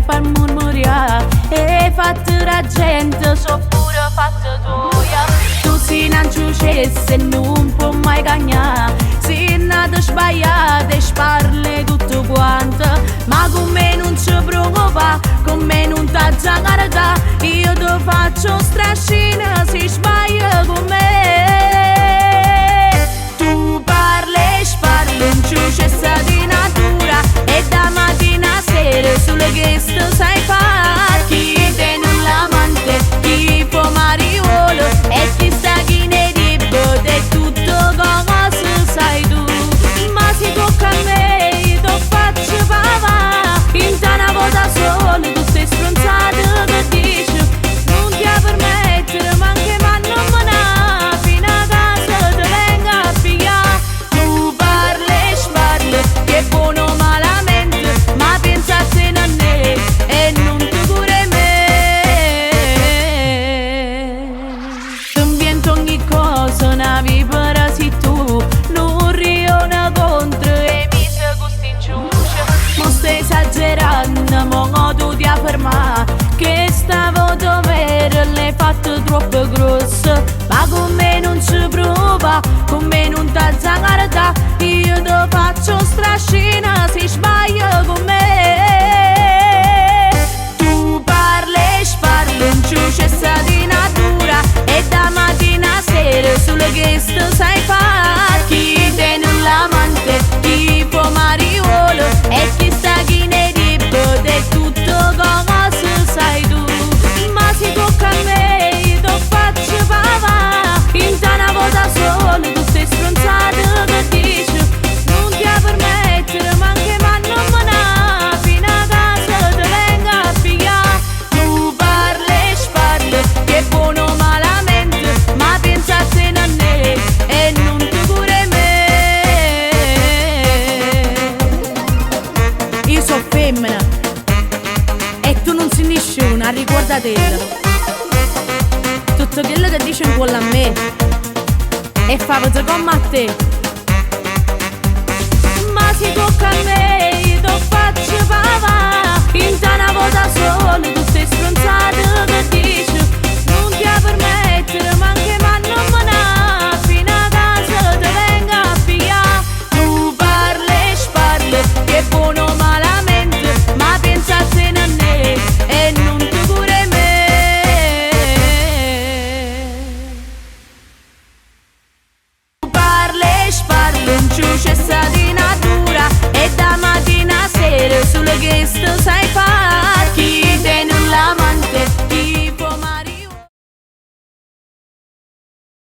far murmuriare e fatto la gente, so pure fatto tuia. Tu si non ciucesse e non può mai cagnare, se nata sbagliata e sparle tutto quanto. Ma con me non ci preoccupa, con me non t'ha già guarda, io ti faccio strascina se sbaglia con me. Tu parli, sparli, non ciucesse di natura e da mattina a sera sulle guest sai fare. Chi te non l'amante, chi fa mariolo e chi sta chi ne ribbo de tutto cosa sai tu. Ma si tocca a me, io ti faccio papà, in una volta sola tutte stronzate che dici. Non ti permettere, ma anche ma non me ne fino a casa ti venga a pigliare. Tu parli, sparli, che buono malamente, ma pensa a te non è e non ti cure me. Ti invento ogni cosa, una vipera sei tu, non riona contro e mi se gusti in ciuccia. Ma stai esagerando, mo tu ti afferma che stavo dovere l'hai fatto troppo grosso. Ma con me non ci prova, con me non t'ha guarda, io ti faccio strascina se sbaglio con me. Tu parli, sparli, non ciucessa di natura e da mattina a sera sulle guest sai fare. Chi te non l'amante, chi fa mariolo e chi sta chi ne ribbo de tutto cosa sai tu. Ma si tocca a me, io ti faccio papà, in una volta sola tutte stronzate che dici. Non ti permettere, ma anche ma non me ne fino a casa ti venga a pigliare. Tu parli, sparli, che buono malamente, ma pensa a te non è e non ti cure me. Io so femmina e tu non sei nessuna, ricordatelo. Tutto quello che dice in cuore a me e fa come a te. Ma si tocca a me,